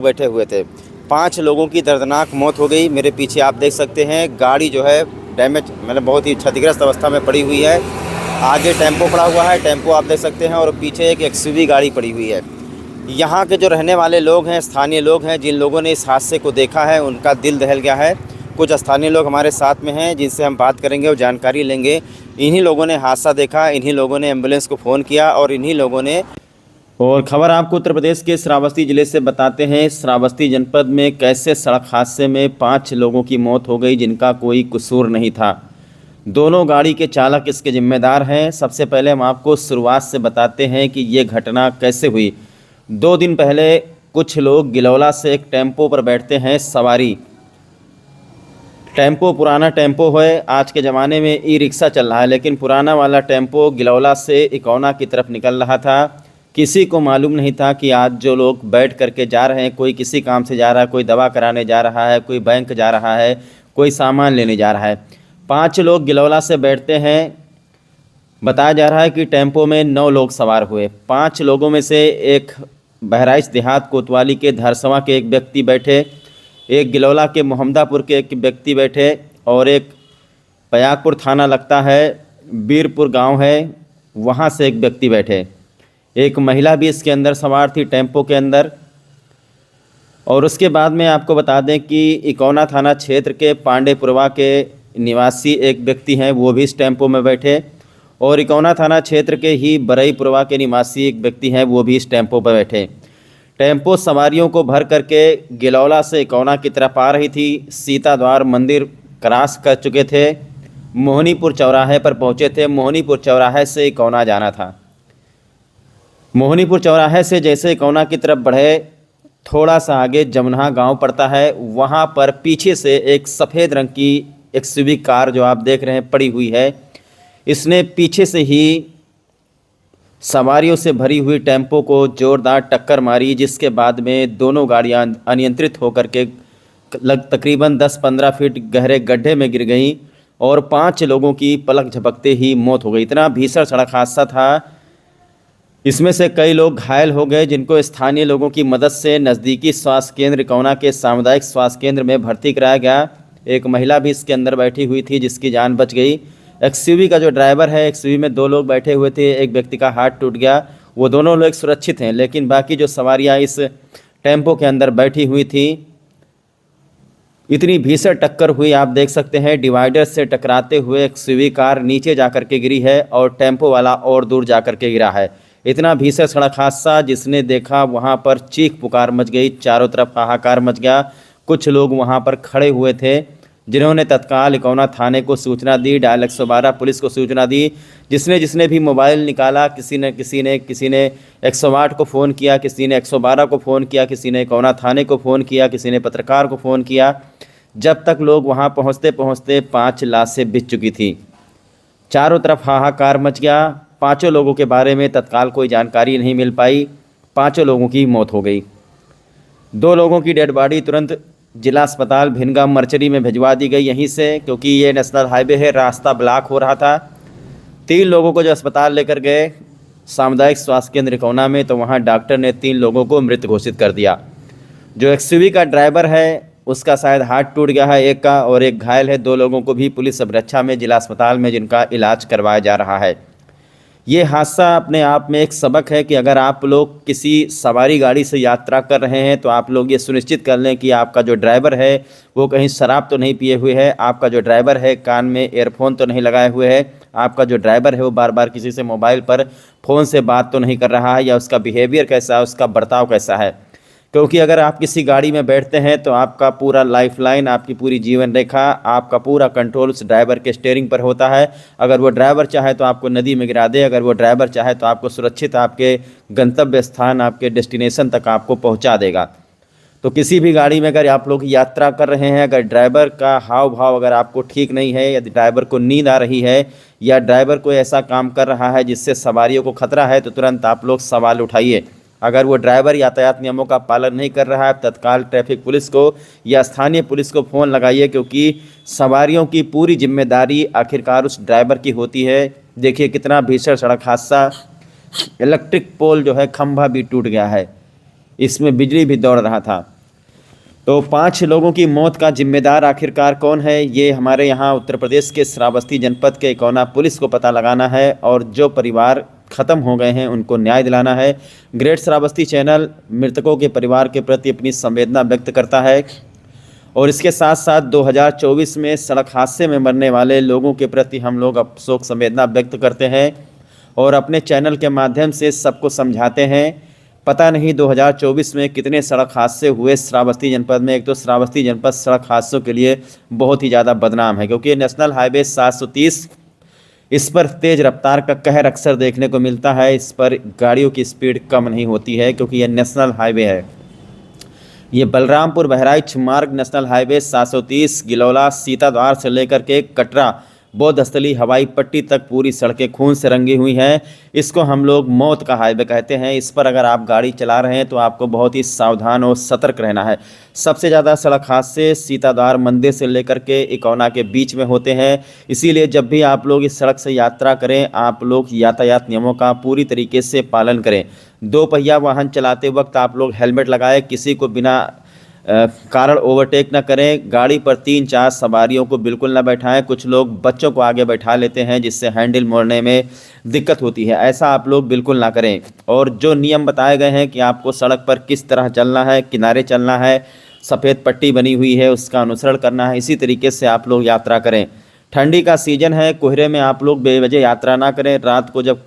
बैठे हुए थे। 5 लोगों की दर्दनाक मौत हो गई। मेरे पीछे आप देख सकते हैं गाड़ी जो है डैमेज मतलब बहुत ही क्षतिग्रस्त अवस्था में पड़ी हुई है। आगे टेम्पो पड़ा हुआ है, टेम्पो आप देख सकते हैं, और पीछे एक एक्सयूवी गाड़ी पड़ी हुई है। यहाँ के जो रहने वाले लोग हैं, स्थानीय लोग हैं, जिन लोगों ने इस हादसे को देखा है उनका दिल दहल गया है। कुछ स्थानीय लोग हमारे साथ में हैं जिनसे हम बात करेंगे और जानकारी लेंगे। इन्हीं लोगों ने हादसा देखा, इन्हीं लोगों ने एम्बुलेंस को फ़ोन किया और इन्हीं लोगों ने। और खबर आपको उत्तर प्रदेश के श्रावस्ती जिले से बताते हैं। श्रावस्ती जनपद में कैसे सड़क हादसे में 5 लोगों की मौत हो गई जिनका कोई कसूर नहीं था। दोनों गाड़ी के चालक इसके जिम्मेदार हैं। सबसे पहले हम आपको शुरुआत से बताते हैं कि ये घटना कैसे हुई। 2 दिन पहले कुछ लोग गिलौला से एक टेम्पो पर बैठते हैं सवारी। टेम्पो पुराना टेम्पो है, आज के ज़माने में ई रिक्शा चल रहा है, लेकिन पुराना वाला टेम्पो गिलौला से इकौना की तरफ निकल रहा था। किसी को मालूम नहीं था कि आज जो लोग बैठ करके जा रहे हैं, कोई किसी काम से जा रहा है, कोई दवा कराने जा रहा है, कोई बैंक जा रहा है, कोई सामान लेने जा रहा है। 5 लोग गिलौला से बैठते हैं। बताया जा रहा है कि टेम्पो में 9 लोग सवार हुए। 5 लोगों में से एक बहराइच देहात कोतवाली के धरसवा के एक व्यक्ति बैठे, एक गिलौला के मोहम्मदापुर के एक व्यक्ति बैठे, और एक पयागपुर थाना लगता है, बीरपुर गांव है, वहां से एक व्यक्ति बैठे। एक महिला भी इसके अंदर सवार थी टेम्पो के अंदर। और उसके बाद में आपको बता दें कि इकौना थाना क्षेत्र के पांडेपुरवा के निवासी एक व्यक्ति हैं, वो भी इस टेम्पो में बैठे। और इकौना थाना क्षेत्र के ही बरईपुरवा के निवासी एक व्यक्ति हैं, वो भी इस टेम्पो पर बैठे। टेम्पो सवारियों को भर करके गिलौला से इकौना की तरफ आ रही थी। सीता द्वार मंदिर क्रॉस कर चुके थे, मोहनीपुर चौराहे पर पहुँचे थे। मोहनीपुर चौराहे से इकौना जाना था। मोहनीपुर चौराहे से जैसे इकौना की तरफ बढ़े, थोड़ा सा आगे जमुना गांव पड़ता है, वहां पर पीछे से एक सफ़ेद रंग की एक्सयूवी कार जो आप देख रहे हैं पड़ी हुई है। इसने पीछे से ही सवारियों से भरी हुई टेम्पो को जोरदार टक्कर मारी, जिसके बाद में दोनों गाड़ियां अनियंत्रित होकर के तकरीबन 10-15 फीट गहरे गड्ढे में गिर गईं और 5 लोगों की पलक झपकते ही मौत हो गई। इतना भीषण सड़क हादसा था। इसमें से कई लोग घायल हो गए, जिनको स्थानीय लोगों की मदद से नज़दीकी स्वास्थ्य केंद्र इकौना के सामुदायिक स्वास्थ्य केंद्र में भर्ती कराया गया। एक महिला भी इसके अंदर बैठी हुई थी जिसकी जान बच गई। एक्सयूवी का जो ड्राइवर है, एक्सयूवी में 2 लोग बैठे हुए थे, एक व्यक्ति का हाथ टूट गया, वो दोनों लोग सुरक्षित हैं, लेकिन बाकी जो सवारियाँ इस टेम्पो के अंदर बैठी हुई थी। इतनी भीषण टक्कर हुई, आप देख सकते हैं डिवाइडर से टकराते हुए एक्सयूवी कार नीचे जा कर के गिरी है और टेम्पो वाला और दूर जा कर के गिरा है। इतना भीषण सड़क हादसा, जिसने देखा वहां पर चीख पुकार मच गई, चारों तरफ हाहाकार मच गया। कुछ लोग वहां पर खड़े हुए थे जिन्होंने तत्काल इकौना थाने को सूचना दी, डायल 112 पुलिस को सूचना दी। जिसने भी मोबाइल निकाला, किसी ने 108 को फ़ोन किया, किसी ने 112 को फ़ोन किया, किसी ने इकौना थाने को फ़ोन किया, किसी ने पत्रकार को फ़ोन किया। जब तक लोग वहाँ पहुँचते पहुँचते 5 लाशें बिछ चुकी थी। चारों तरफ हाहाकार मच गया। 5 लोगों के बारे में तत्काल कोई जानकारी नहीं मिल पाई। 5 लोगों की मौत हो गई। 2 लोगों की डेड बॉडी तुरंत जिला अस्पताल भिनगाम मर्चरी में भिजवा दी गई यहीं से, क्योंकि ये नेशनल हाईवे है, रास्ता ब्लॉक हो रहा था। 3 लोगों को जो अस्पताल लेकर गए सामुदायिक स्वास्थ्य केंद्र इकौना में, तो वहाँ डॉक्टर ने 3 लोगों को मृत घोषित कर दिया। जो एक्सयूवी का ड्राइवर है उसका शायद हाथ टूट गया है एक का, और एक घायल है। 2 लोगों को भी पुलिस अभिरक्षा में जिला अस्पताल में जिनका इलाज करवाया जा रहा है। ये हादसा अपने आप में एक सबक है कि अगर आप लोग किसी सवारी गाड़ी से यात्रा कर रहे हैं तो आप लोग ये सुनिश्चित कर लें कि आपका जो ड्राइवर है वो कहीं शराब तो नहीं पिए हुए है, आपका जो ड्राइवर है कान में एयरफोन तो नहीं लगाए हुए है, आपका जो ड्राइवर है वो बार बार किसी से मोबाइल पर फ़ोन से बात तो नहीं कर रहा है, या उसका बिहेवियर कैसा है, उसका बर्ताव कैसा है। क्योंकि अगर आप किसी गाड़ी में बैठते हैं तो आपका पूरा लाइफलाइन, आपकी पूरी जीवन रेखा, आपका पूरा कंट्रोल उस ड्राइवर के स्टीयरिंग पर होता है। अगर वो ड्राइवर चाहे तो आपको नदी में गिरा दे, अगर वो ड्राइवर चाहे तो आपको सुरक्षित आपके गंतव्य स्थान, आपके डेस्टिनेशन तक आपको पहुंचा देगा। तो किसी भी गाड़ी में अगर आप लोग यात्रा कर रहे हैं, अगर ड्राइवर का हाव भाव अगर आपको ठीक नहीं है, यदि ड्राइवर को नींद आ रही है, या ड्राइवर कोई ऐसा काम कर रहा है जिससे सवारियों को खतरा है, तो तुरंत आप लोग सवाल उठाइए। अगर वो ड्राइवर यातायात नियमों का पालन नहीं कर रहा है, तत्काल ट्रैफिक पुलिस को या स्थानीय पुलिस को फ़ोन लगाइए, क्योंकि सवारियों की पूरी जिम्मेदारी आखिरकार उस ड्राइवर की होती है। देखिए कितना भीषण सड़क हादसा, इलेक्ट्रिक पोल जो है खंभा भी टूट गया है। इसमें बिजली भी दौड़ रहा था। तो 5 लोगों की मौत का जिम्मेदार आखिरकार कौन है, ये हमारे यहाँ उत्तर प्रदेश के श्रावस्ती जनपद के इकौना पुलिस को पता लगाना है और जो परिवार ख़त्म हो गए हैं उनको न्याय दिलाना है। ग्रेट श्रावस्ती चैनल मृतकों के परिवार के प्रति अपनी संवेदना व्यक्त करता है और इसके साथ साथ 2024 में सड़क हादसे में मरने वाले लोगों के प्रति हम लोग शोक संवेदना व्यक्त करते हैं और अपने चैनल के माध्यम से सबको समझाते हैं। पता नहीं 2024 में कितने सड़क हादसे हुए श्रावस्ती जनपद में। एक तो श्रावस्ती जनपद सड़क हादसों के लिए बहुत ही ज़्यादा बदनाम है, क्योंकि नेशनल हाईवे 730, इस पर तेज़ रफ्तार का कहर अक्सर देखने को मिलता है। इस पर गाड़ियों की स्पीड कम नहीं होती है क्योंकि यह नेशनल हाईवे है। ये बलरामपुर बहराइच मार्ग नेशनल हाईवे 730 गिलौला सीताद्वार से लेकर के कटरा बौद्ध स्थली हवाई पट्टी तक पूरी सड़कें खून से रंगी हुई हैं। इसको हम लोग मौत का हाईवे कहते हैं। इस पर अगर आप गाड़ी चला रहे हैं तो आपको बहुत ही सावधान और सतर्क रहना है। सबसे ज़्यादा सड़क हादसे सीताद्वार मंदिर से लेकर के इकौना के बीच में होते हैं। इसीलिए जब भी आप लोग इस सड़क से यात्रा करें, आप लोग यातायात नियमों का पूरी तरीके से पालन करें। 2 पहिया वाहन चलाते वक्त आप लोग हेलमेट लगाएं, किसी को बिना कारण ओवरटेक न करें। गाड़ी पर 3-4 सवारियों को बिल्कुल न बैठाएं। कुछ लोग बच्चों को आगे बैठा लेते हैं जिससे हैंडल मोड़ने में दिक्कत होती है, ऐसा आप लोग बिल्कुल ना करें। और जो नियम बताए गए हैं कि आपको सड़क पर किस तरह चलना है, किनारे चलना है, सफ़ेद पट्टी बनी हुई है उसका अनुसरण करना है, इसी तरीके से आप लोग यात्रा करें। ठंडी का सीज़न है, कोहरे में आप लोग बेवजह यात्रा ना करें। रात को जब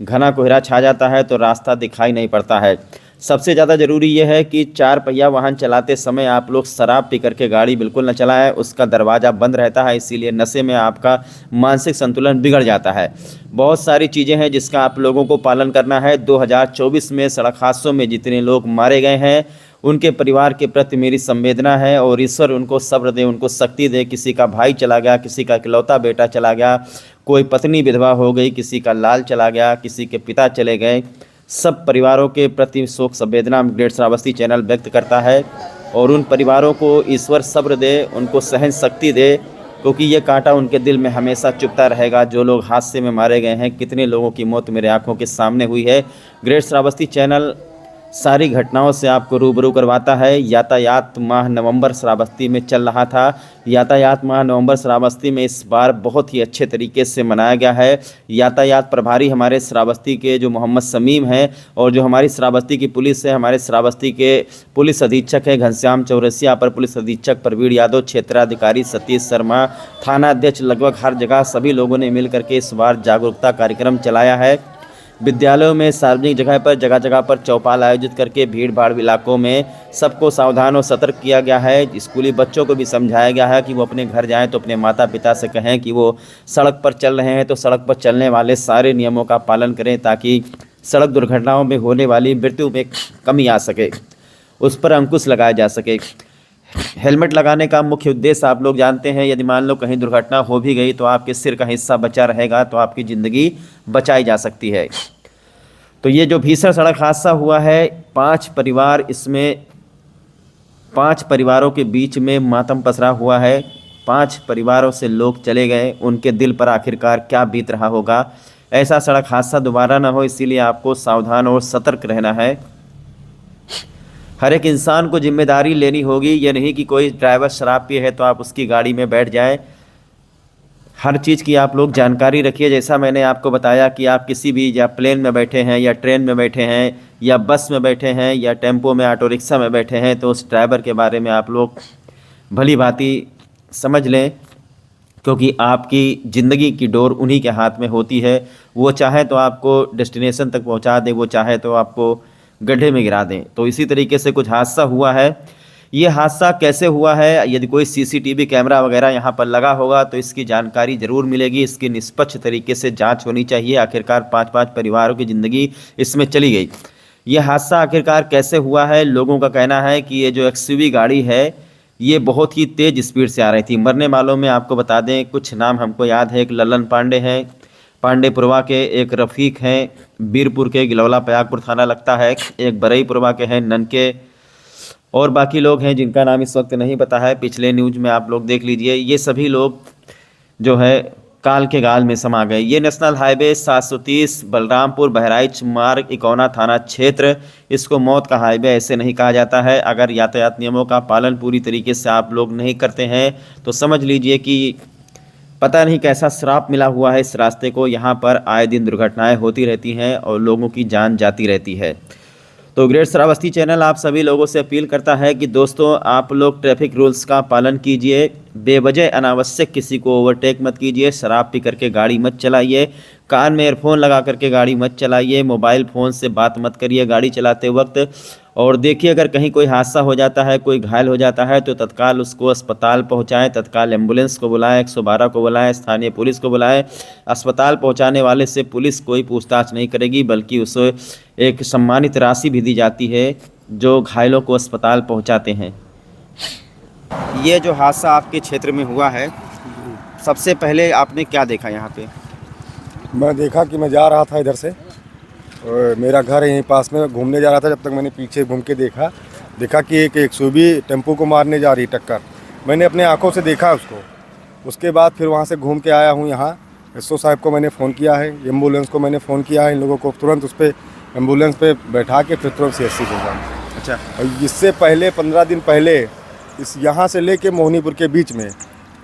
घना कोहरा छा जाता है तो रास्ता दिखाई नहीं पड़ता है। सबसे ज़्यादा ज़रूरी यह है कि 4 पहिया वाहन चलाते समय आप लोग शराब पी करके गाड़ी बिल्कुल न चलाएं। उसका दरवाज़ा बंद रहता है, इसीलिए नशे में आपका मानसिक संतुलन बिगड़ जाता है। बहुत सारी चीज़ें हैं जिसका आप लोगों को पालन करना है। 2024 में सड़क हादसों में जितने लोग मारे गए हैं उनके परिवार के प्रति मेरी संवेदना है और ईश्वर उनको सब्र दे, उनको शक्ति दे। किसी का भाई चला गया, किसी का इकलौता बेटा चला गया, कोई पत्नी विधवा हो गई, किसी का लाल चला गया, किसी के पिता चले गए। सब परिवारों के प्रति शोक संवेदना ग्रेट श्रावस्ती चैनल व्यक्त करता है और उन परिवारों को ईश्वर सब्र दे, उनको सहन शक्ति दे, क्योंकि ये कांटा उनके दिल में हमेशा चुभता रहेगा। जो लोग हादसे में मारे गए हैं, कितने लोगों की मौत मेरे आंखों के सामने हुई है। ग्रेट श्रावस्ती चैनल सारी घटनाओं से आपको रूबरू करवाता है। यातायात माह नवंबर श्रावस्ती में चल रहा था। यातायात माह नवंबर श्रावस्ती में इस बार बहुत ही अच्छे तरीके से मनाया गया है। यातायात प्रभारी हमारे श्रावस्ती के जो मोहम्मद शमीम हैं और जो हमारी श्रावस्ती की पुलिस है, हमारे श्रावस्ती के पुलिस अधीक्षक हैं घनश्याम चौरसिया, अपर पुलिस अधीक्षक प्रवीण यादव, क्षेत्राधिकारी सतीश शर्मा, थाना अध्यक्ष, लगभग हर जगह सभी लोगों ने मिल करके इस बार जागरूकता कार्यक्रम चलाया है। विद्यालयों में, सार्वजनिक जगह जगह पर चौपाल आयोजित करके भीड़ भाड़ इलाकों में सबको सावधान और सतर्क किया गया है। स्कूली बच्चों को भी समझाया गया है कि वो अपने घर जाएं तो अपने माता पिता से कहें कि वो सड़क पर चल रहे हैं तो सड़क पर चलने वाले सारे नियमों का पालन करें, ताकि सड़क दुर्घटनाओं में होने वाली मृत्यु में कमी आ सके, उस पर अंकुश लगाया जा सके। हेलमेट लगाने का मुख्य उद्देश्य आप लोग जानते हैं। यदि मान लो कहीं दुर्घटना हो भी गई तो आपके सिर का हिस्सा बचा रहेगा, तो आपकी ज़िंदगी बचाई जा सकती है। तो ये जो भीषण सड़क हादसा हुआ है, 5 परिवार, इसमें 5 परिवारों के बीच में मातम पसरा हुआ है। 5 परिवारों से लोग चले गए, उनके दिल पर आखिरकार क्या बीत रहा होगा। ऐसा सड़क हादसा दोबारा ना हो, इसीलिए आपको सावधान और सतर्क रहना है। हर एक इंसान को जिम्मेदारी लेनी होगी। ये नहीं कि कोई ड्राइवर शराब पिए है तो आप उसकी गाड़ी में बैठ जाएं। हर चीज़ की आप लोग जानकारी रखिए। जैसा मैंने आपको बताया कि आप किसी भी, या प्लेन में बैठे हैं, या ट्रेन में बैठे हैं, या बस में बैठे हैं, या टेम्पो में, ऑटो रिक्शा में बैठे हैं, तो उस ड्राइवर के बारे में आप लोग भली भांति समझ लें, क्योंकि आपकी ज़िंदगी की डोर उन्हीं के हाथ में होती है। वो चाहे तो आपको डेस्टिनेशन तक पहुंचा दें, वो चाहे तो आपको गड्ढे में गिरा दें। तो इसी तरीके से कुछ हादसा हुआ है। ये हादसा कैसे हुआ है, यदि कोई सीसीटीवी कैमरा वगैरह यहाँ पर लगा होगा तो इसकी जानकारी ज़रूर मिलेगी। इसकी निष्पक्ष तरीके से जांच होनी चाहिए। आखिरकार 5-5 परिवारों की ज़िंदगी इसमें चली गई। ये हादसा आखिरकार कैसे हुआ है, लोगों का कहना है कि ये जो एक्सयूवी गाड़ी है ये बहुत ही तेज़ स्पीड से आ रही थी। मरने वालों में आपको बता दें, कुछ नाम हमको याद है। एक ललन पांडे हैं, पांडेपुरवा के, एक रफ़ीक हैं, बीरपुर के, गिलौला पयागपुर थाना लगता है, एक बरईपुरवा के हैं, ननके, और बाकी लोग हैं जिनका नाम इस वक्त नहीं पता है। पिछले न्यूज़ में आप लोग देख लीजिए। ये सभी लोग जो है काल के गाल में समा गए। ये नेशनल हाईवे 730 बलरामपुर बहराइच मार्ग इकौना थाना क्षेत्र, इसको मौत का हाईवे ऐसे नहीं कहा जाता है। अगर यातायात नियमों का पालन पूरी तरीके से आप लोग नहीं करते हैं तो समझ लीजिए कि पता नहीं कैसा श्राप मिला हुआ है इस रास्ते को। यहाँ पर आए दिन दुर्घटनाएं होती रहती हैं और लोगों की जान जाती रहती है। तो ग्रेट श्रावस्ती चैनल आप सभी लोगों से अपील करता है कि दोस्तों आप लोग ट्रैफिक रूल्स का पालन कीजिए, बेवजह अनावश्यक किसी को ओवरटेक मत कीजिए, शराब पी करके गाड़ी मत चलाइए, कान में ईयरफोन लगा करके गाड़ी मत चलाइए, मोबाइल फ़ोन से बात मत करिए गाड़ी चलाते वक्त। और देखिए अगर कहीं कोई हादसा हो जाता है, कोई घायल हो जाता है तो तत्काल उसको अस्पताल पहुंचाएं, तत्काल एम्बुलेंस को बुलाएं, 112 को बुलाएं, स्थानीय पुलिस को बुलाएं। अस्पताल पहुंचाने वाले से पुलिस कोई पूछताछ नहीं करेगी, बल्कि उसे एक सम्मानित राशि भी दी जाती है जो घायलों को अस्पताल पहुंचाते हैं। ये जो हादसा आपके क्षेत्र में हुआ है, सबसे पहले आपने क्या देखा यहाँ पे? मैं देखा कि मैं जा रहा था इधर से और मेरा घर यहीं पास में, घूमने जा रहा था। जब तक मैंने पीछे घूम के देखा कि एक एक्सयूवी टेम्पो को मारने जा रही टक्कर। मैंने अपने आंखों से देखा उसको। उसके बाद फिर वहाँ से घूम के आया हूँ यहाँ। एसओ साहब को मैंने फ़ोन किया है, एम्बुलेंस को मैंने फ़ोन किया है, इन लोगों को तुरंत उस पर एम्बुलेंस पे बैठा के फिर तुरंत CSC को जाऊँ। अच्छा, और इससे पहले 15 दिन पहले इस यहाँ से लेके मोहनीपुर के बीच में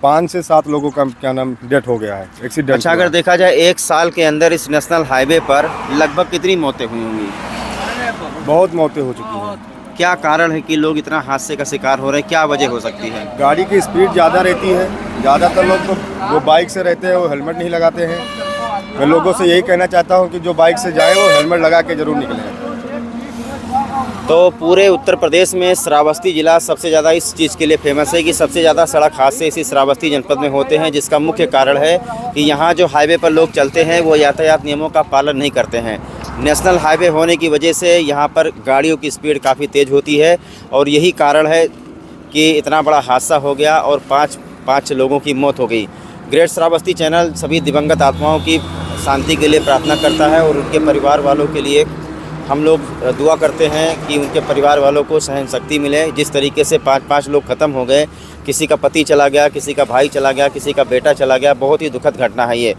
5 से 7 लोगों का क्या नाम डेथ हो गया है, एक्सीडेंट। अच्छा, अगर देखा जाए एक साल के अंदर इस नेशनल हाईवे पर लगभग कितनी मौतें हुई होंगी? बहुत मौतें हो चुकी हैं। क्या कारण है कि लोग इतना हादसे का शिकार हो रहे हैं? क्या वजह हो सकती है? गाड़ी की स्पीड ज़्यादा रहती है। ज़्यादातर लोग तो जो बाइक से रहते हैं वो हेलमेट नहीं लगाते हैं। मैं लोगों से यही कहना चाहता हूँ कि जो बाइक से जाए वो हेलमेट लगा के ज़रूर निकलें। तो पूरे उत्तर प्रदेश में श्रावस्ती ज़िला सबसे ज़्यादा इस चीज़ के लिए फेमस है कि सबसे ज़्यादा सड़क हादसे इसी श्रावस्ती जनपद में होते हैं, जिसका मुख्य कारण है कि यहाँ जो हाईवे पर लोग चलते हैं वो यातायात नियमों का पालन नहीं करते हैं। नेशनल हाईवे होने की वजह से यहाँ पर गाड़ियों की स्पीड काफ़ी तेज़ होती है और यही कारण है कि इतना बड़ा हादसा हो गया और पाँच लोगों की मौत हो गई। ग्रेट श्रावस्ती चैनल सभी दिवंगत आत्माओं की शांति के लिए प्रार्थना करता है और उनके परिवार वालों के लिए हम लोग दुआ करते हैं कि उनके परिवार वालों को सहन शक्ति मिले। जिस तरीके से 5 लोग ख़त्म हो गए, किसी का पति चला गया, किसी का भाई चला गया, किसी का बेटा चला गया, बहुत ही दुखद घटना है ये।